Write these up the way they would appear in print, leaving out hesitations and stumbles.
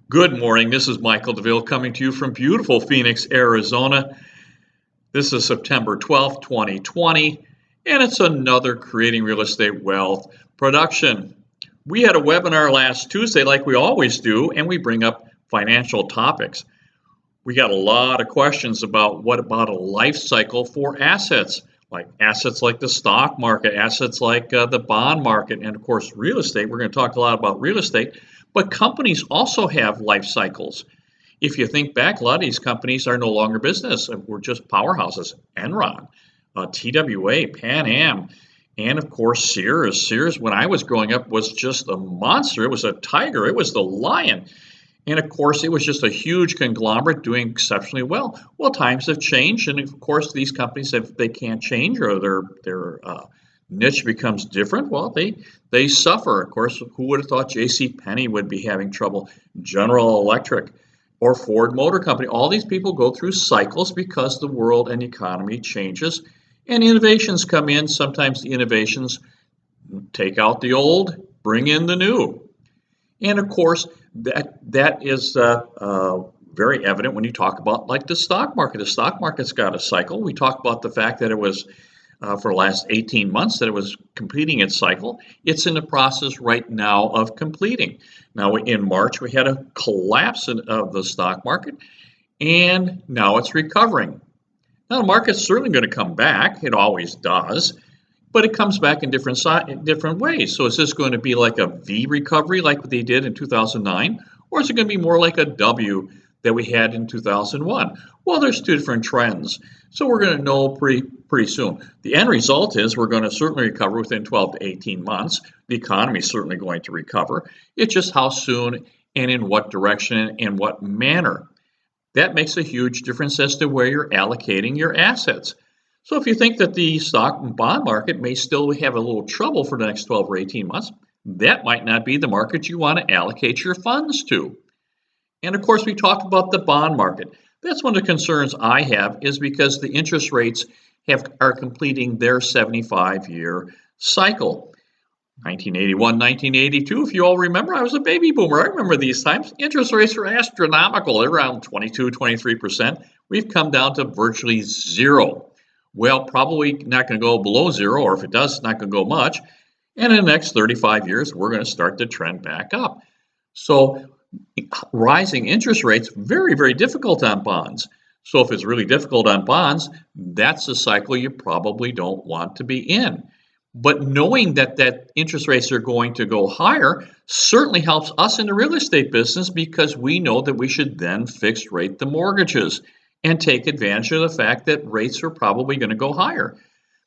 Good morning. This is Michael Douville coming to you from beautiful Phoenix, Arizona. This is September 12th, 2020, and it's another Creating Real Estate Wealth production. We had a webinar last Tuesday, like we always do, and we bring up financial topics. We got a lot of questions about what about a life cycle for assets like the stock market, assets like the bond market, and of course, real estate. We're going to talk a lot about real estate. But companies also have life cycles. If you think back, a lot of these companies are no longer business. We're just powerhouses. Enron, TWA, Pan Am, and of course Sears. Sears, when I was growing up, was just a monster. It was a tiger. It was the lion. And of course, it was just a huge conglomerate doing exceptionally well. Well, times have changed, and of course, these companies, if they can't change or their niche becomes different, well, they suffer. Of course, who would have thought J.C. Penney would be having trouble? General Electric or Ford Motor Company. All these people go through cycles because the world and economy changes, and innovations come in. Sometimes the innovations take out the old, bring in the new. And of course, that is very evident when you talk about like the stock market. The stock market's got a cycle. We talk about the fact that it was for the last 18 months that it was completing its cycle. It's in the process right now of completing. Now in March, we had a collapse of the stock market, and now it's recovering. Now the market's certainly going to come back. It always does. But it comes back in different ways. So is this going to be like a V recovery like they did in 2009? Or is it going to be more like a W that we had in 2001? Well, there's two different trends. So we're going to know pretty soon. The end result is we're going to certainly recover within 12 to 18 months. The economy is certainly going to recover. It's just how soon and in what direction and what manner. That makes a huge difference as to where you're allocating your assets. So if you think that the stock and bond market may still have a little trouble for the next 12 or 18 months, that might not be the market you want to allocate your funds to. And of course, we talked about the bond market. That's one of the concerns I have, is because the interest rates are completing their 75-year cycle. 1981, 1982, if you all remember, I was a baby boomer. I remember these times. Interest rates were astronomical, around 22, 23%. We've come down to virtually zero. Well, probably not going to go below zero, or if it does, it's not going to go much. And in the next 35 years, we're going to start to trend back up. So rising interest rates, very, very difficult on bonds. So if it's really difficult on bonds, that's a cycle you probably don't want to be in. But knowing that interest rates are going to go higher certainly helps us in the real estate business, because we know that we should then fixed rate the mortgages and take advantage of the fact that rates are probably going to go higher.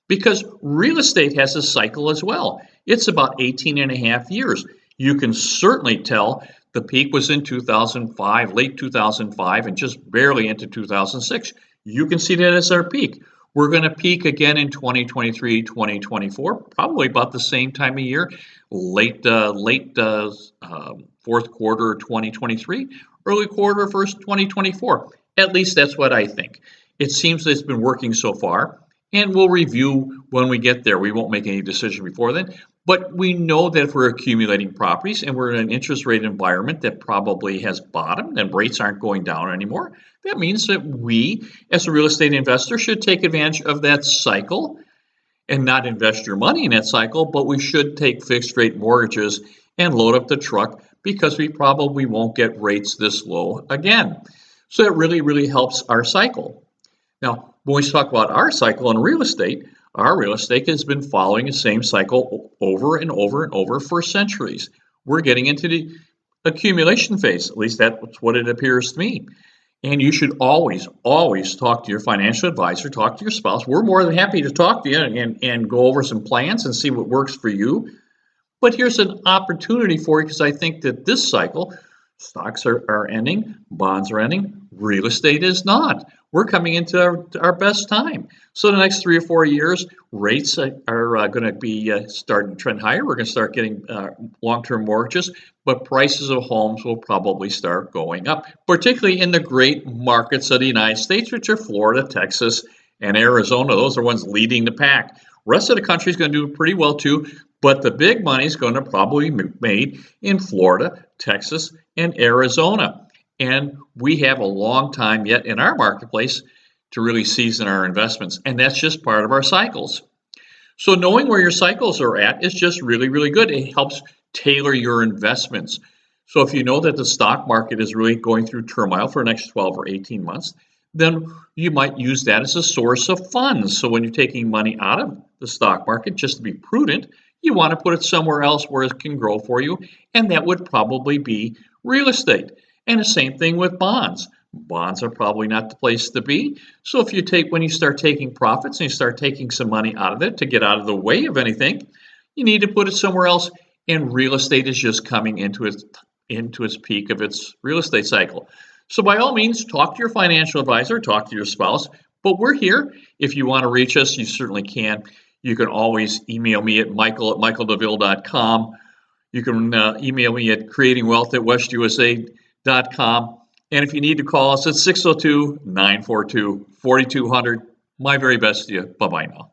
Because real estate has a cycle as well. It's about 18 and a half years. You can certainly tell the peak was in 2005, late 2005, and just barely into 2006. You can see that as our peak. We're going to peak again in 2023, 2024, probably about the same time of year, late fourth quarter 2023, early quarter first 2024. At least that's what I think. It seems that it's been working so far, and we'll review when we get there. We won't make any decision before then, but we know that if we're accumulating properties and we're in an interest rate environment that probably has bottomed and rates aren't going down anymore, that means that we, as a real estate investor, should take advantage of that cycle and not invest your money in that cycle, but we should take fixed rate mortgages and load up the truck, because we probably won't get rates this low again. So it really, really helps our cycle. Now, when we talk about our cycle in real estate, our real estate has been following the same cycle over and over and over for centuries. We're getting into the accumulation phase. At least that's what it appears to me. And you should always, always talk to your financial advisor, talk to your spouse. We're more than happy to talk to you and go over some plans and see what works for you. But here's an opportunity for you, because I think that this cycle, stocks are ending, bonds are ending, real estate is not. We're coming into our best time. So the next 3 or 4 years, rates are going to be starting to trend higher. We're going to start getting long-term mortgages, but prices of homes will probably start going up, particularly in the great markets of the United States, which are Florida, Texas, and Arizona. Those are ones leading the pack. Rest of the country is going to do pretty well too, but the big money is going to probably be made in Florida, Texas, and Arizona. And we have a long time yet in our marketplace to really season our investments, and that's just part of our cycles. So knowing where your cycles are at is just really, really good. It helps tailor your investments. So if you know that the stock market is really going through turmoil for the next 12 or 18 months, then you might use that as a source of funds. So when you're taking money out of the stock market, just to be prudent, you want to put it somewhere else where it can grow for you, and that would probably be real estate. And the same thing with bonds. Bonds are probably not the place to be. So if you when you start taking profits and you start taking some money out of it to get out of the way of anything, you need to put it somewhere else. And real estate is just coming into its peak of its real estate cycle. So by all means, talk to your financial advisor, talk to your spouse. But we're here. If you want to reach us, you certainly can. You can always email me at michael@michaeldouville.com. You can email me at creatingwealth@westusa.com. And if you need to call us at 602-942-4200. My very best to you. Bye-bye now.